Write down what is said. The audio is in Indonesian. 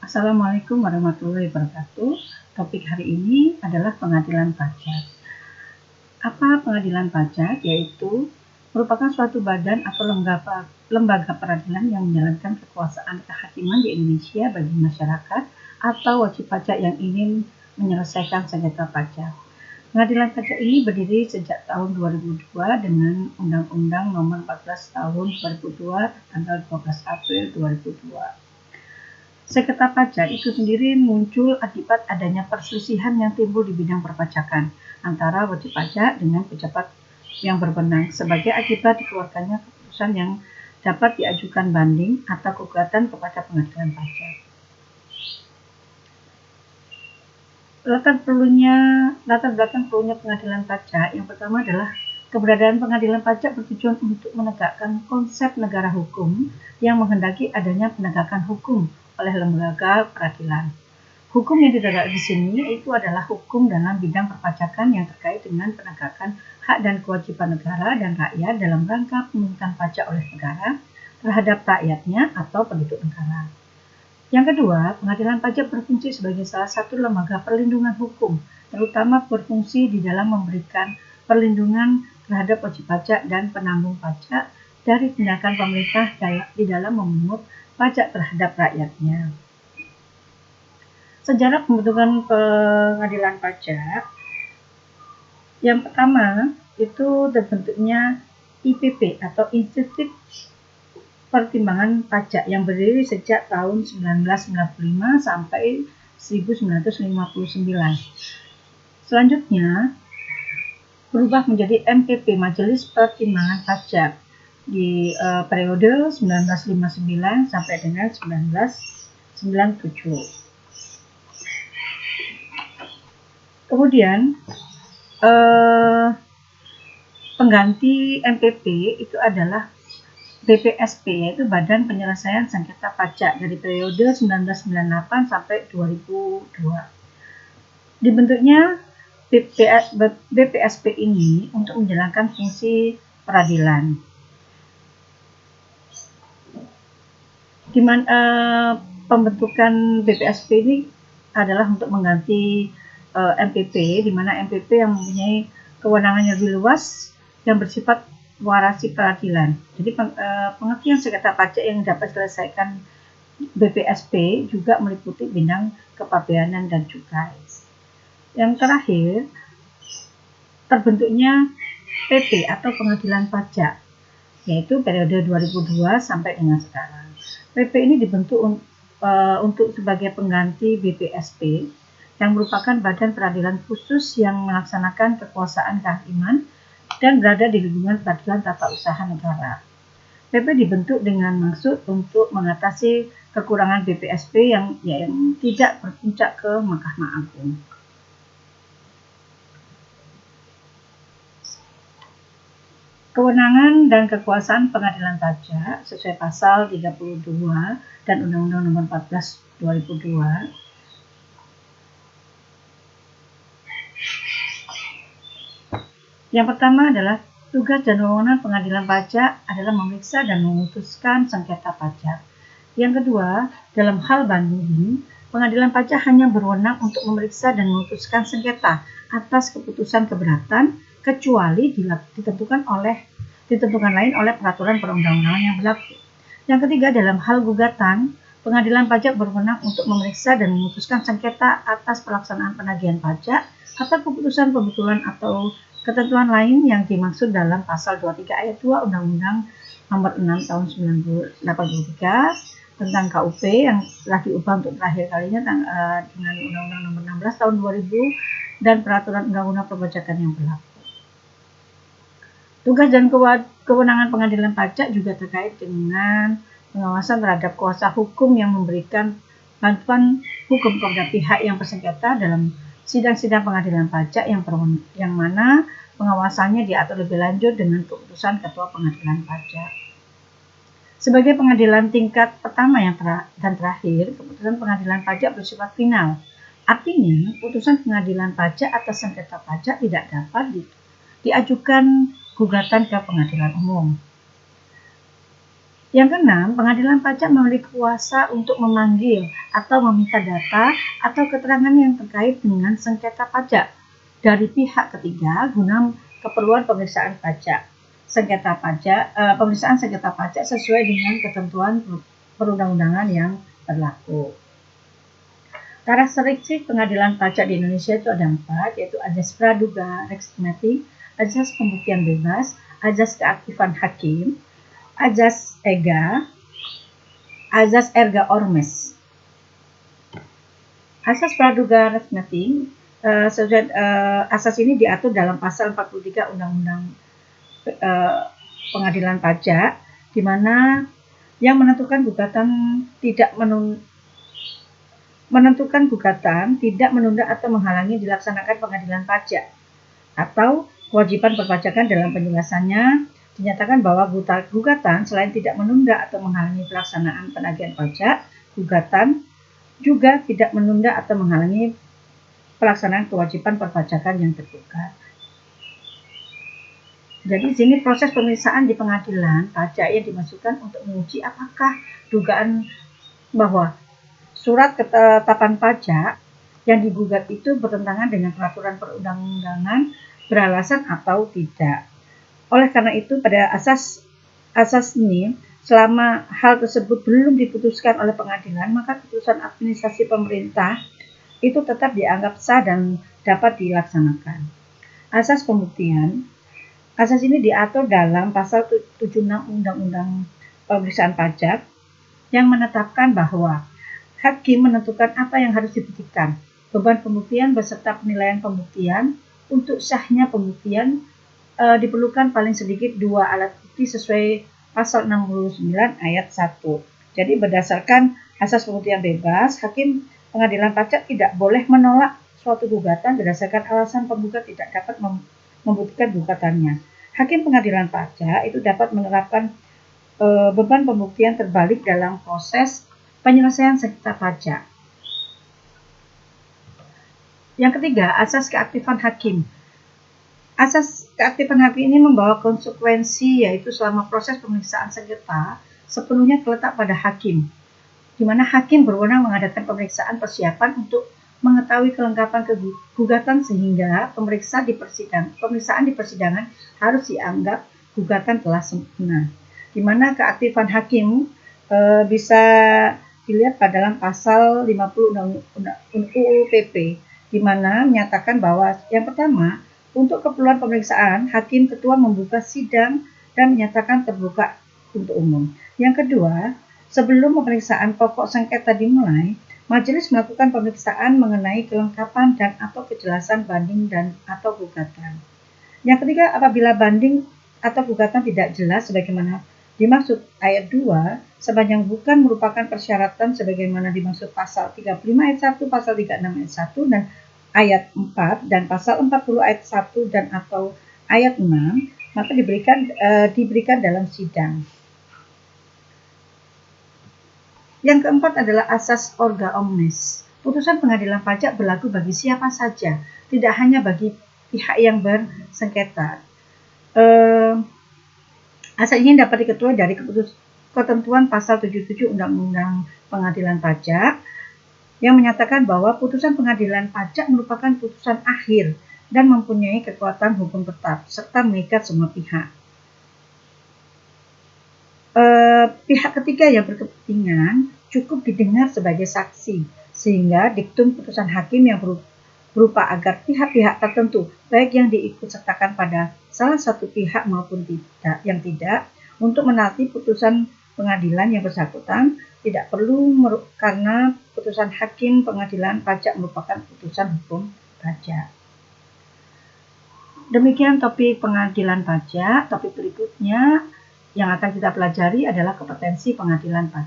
Assalamualaikum warahmatullahi wabarakatuh. Topik hari ini adalah pengadilan pajak. Apa pengadilan pajak? Yaitu merupakan suatu badan atau lembaga peradilan yang menjalankan kekuasaan kehakiman di Indonesia bagi masyarakat atau wajib pajak yang ingin menyelesaikan sengketa pajak. Pengadilan pajak ini berdiri sejak tahun 2002 dengan Undang-Undang Nomor 14 Tahun 2002 tanggal 12 April 2002. Sengketa pajak itu sendiri muncul akibat adanya perselisihan yang timbul di bidang perpajakan antara wajib pajak dengan pejabat yang berwenang sebagai akibat dikeluarkannya keputusan yang dapat diajukan banding atau gugatan kepada pengadilan pajak. Latar belakang perlunya pengadilan pajak yang pertama adalah keberadaan pengadilan pajak bertujuan untuk menegakkan konsep negara hukum yang menghendaki adanya penegakan hukum oleh lembaga peradilan. Hukum yang ditegakkan di sini itu adalah hukum dalam bidang perpajakan yang terkait dengan penegakan hak dan kewajiban negara dan rakyat dalam rangka pemungutan pajak oleh negara terhadap rakyatnya atau penduduk negara. Yang kedua, pengadilan pajak berfungsi sebagai salah satu lembaga perlindungan hukum, terutama berfungsi di dalam memberikan perlindungan terhadap wajib pajak dan penanggung pajak dari tindakan pemerintah di dalam memungut pajak terhadap rakyatnya. Sejarah pembentukan pengadilan pajak, yang pertama itu terbentuknya IPP atau Institut Pertimbangan Pajak yang berdiri sejak tahun 1995 sampai 1959. Selanjutnya berubah menjadi MPP Majelis Pertimbangan Pajak di periode 1959 sampai dengan 1997. Kemudian pengganti MPP itu adalah BPSP, yaitu Badan Penyelesaian Sengketa Pajak dari periode 1998 sampai 2002. Dibentuknya BPSP ini untuk menjalankan fungsi peradilan. Di mana pembentukan BPSP ini adalah untuk mengganti MPP, di mana MPP yang mempunyai kewenangan yang lebih luas yang bersifat warasi peradilan. Jadi pengertian sengketa pajak yang dapat diselesaikan BPSP juga meliputi bidang kepabeanan dan cukai. Yang terakhir, terbentuknya PP atau Pengadilan Pajak, yaitu periode 2002 sampai dengan sekarang. PP ini dibentuk untuk sebagai pengganti BPSP yang merupakan badan peradilan khusus yang melaksanakan kekuasaan kehakiman dan berada di lingkungan peradilan tata usaha negara. PP dibentuk dengan maksud untuk mengatasi kekurangan BPSP yang tidak berpuncak ke Mahkamah Agung. Kewenangan dan kekuasaan pengadilan pajak sesuai pasal 32 dan Undang-Undang Nomor 14 2002 Yang pertama adalah tugas dan wewenang pengadilan pajak adalah memeriksa dan memutuskan sengketa pajak. Yang kedua, dalam hal banding, pengadilan pajak hanya berwenang untuk memeriksa dan memutuskan sengketa atas keputusan keberatan kecuali ditentukan lain oleh peraturan perundang-undangan yang berlaku. Yang ketiga, dalam hal gugatan, pengadilan pajak berwenang untuk memeriksa dan memutuskan sengketa atas pelaksanaan penagihan pajak atau keputusan pembetulan atau ketentuan lain yang dimaksud dalam pasal 23 ayat 2 Undang-Undang Nomor 6 Tahun 1983 tentang KUP yang telah diubah untuk terakhir kalinya dengan Undang-Undang Nomor 16 Tahun 2000 dan peraturan Undang-Undang Perpajakan yang berlaku. Tugas dan kewenangan pengadilan pajak juga terkait dengan pengawasan terhadap kuasa hukum yang memberikan bantuan hukum kepada pihak yang bersengketa dalam sidang-sidang pengadilan pajak yang mana pengawasannya diatur lebih lanjut dengan keputusan Ketua Pengadilan Pajak. Sebagai pengadilan tingkat pertama dan terakhir, keputusan pengadilan pajak bersifat final. Artinya, putusan pengadilan pajak atas sengketa pajak tidak dapat diajukan gugatan ke pengadilan umum. Yang keenam, pengadilan pajak memiliki kuasa untuk memanggil atau meminta data atau keterangan yang terkait dengan sengketa pajak dari pihak ketiga guna keperluan pemeriksaan pajak. Pemeriksaan sengketa pajak sesuai dengan ketentuan perundang-undangan yang berlaku. Karakteristik pengadilan pajak di Indonesia itu ada 4, yaitu azas praduga rexmeting, azas pembuktian bebas, azas keaktifan hakim, azas erga ormes. Asas praduga rexmeting, asas ini diatur dalam pasal 43 Undang-Undang Pengadilan Pajak, di mana yang menentukan gugatan tidak menunda atau menghalangi dilaksanakan pengadilan pajak, atau kewajiban perpajakan dalam penjelasannya dinyatakan bahwa gugatan selain tidak menunda atau menghalangi pelaksanaan penagihan pajak, gugatan juga tidak menunda atau menghalangi pelaksanaan kewajiban perpajakan yang tergugat. Jadi sini proses pemeriksaan di pengadilan pajak yang dimaksudkan untuk menguji apakah dugaan bahwa surat ketetapan pajak yang digugat itu bertentangan dengan peraturan perundang-undangan beralasan atau tidak. Oleh karena itu, pada asas ini, selama hal tersebut belum diputuskan oleh pengadilan, maka keputusan administrasi pemerintah itu tetap dianggap sah dan dapat dilaksanakan. Asas pembuktian. Asas ini diatur dalam pasal 76 Undang-Undang Pemeriksaan Pajak yang menetapkan bahwa hakim menentukan apa yang harus dibuktikan, beban pembuktian beserta penilaian pembuktian. Untuk sahnya pembuktian diperlukan paling sedikit 2 alat bukti sesuai pasal 69 ayat 1. Jadi berdasarkan asas pembuktian bebas, hakim pengadilan pajak tidak boleh menolak suatu gugatan berdasarkan alasan penggugat tidak dapat membuktikan gugatannya. Hakim pengadilan pajak itu dapat menerapkan beban pembuktian terbalik dalam proses penyelesaian sengketa pajak. Yang ketiga, asas keaktifan hakim. Asas keaktifan hakim ini membawa konsekuensi, yaitu selama proses pemeriksaan sengketa sepenuhnya terletak pada hakim, di mana hakim berwenang mengadakan pemeriksaan persiapan untuk mengetahui kelengkapan gugatan sehingga pemeriksaan di persidangan harus dianggap gugatan telah sempurna. Di mana keaktifan hakim bisa dilihat pada dalam pasal 50 Undang-Undang UU PP, di mana menyatakan bahwa yang pertama, untuk keperluan pemeriksaan, hakim ketua membuka sidang dan menyatakan terbuka untuk umum. Yang kedua, sebelum pemeriksaan pokok sengketa dimulai, majelis melakukan pemeriksaan mengenai kelengkapan dan atau kejelasan banding dan atau gugatan. Yang ketiga, apabila banding atau gugatan tidak jelas sebagaimana dimaksud ayat 2, sepanjang bukan merupakan persyaratan sebagaimana dimaksud pasal 35 ayat 1, pasal 36 ayat 1, dan ayat 4 dan pasal 40 ayat 1 dan atau ayat 6, maka diberikan dalam sidang. Yang keempat adalah asas erga omnes. Putusan pengadilan pajak berlaku bagi siapa saja, tidak hanya bagi pihak yang bersengketa. Asas ini dapat diketuai dari ketentuan pasal 77 Undang-Undang Pengadilan Pajak yang menyatakan bahwa putusan pengadilan pajak merupakan putusan akhir dan mempunyai kekuatan hukum tetap serta mengikat semua pihak. Pihak ketiga yang berkepentingan cukup didengar sebagai saksi, sehingga diktum putusan hakim yang berupa agar pihak-pihak tertentu, baik yang diikutsertakan pada salah satu pihak maupun tidak, untuk menaati putusan pengadilan yang bersangkutan, tidak perlu karena putusan hakim pengadilan pajak merupakan putusan hukum pajak. Demikian topik pengadilan pajak. Topik berikutnya yang akan kita pelajari adalah kompetensi pengadilan pajak.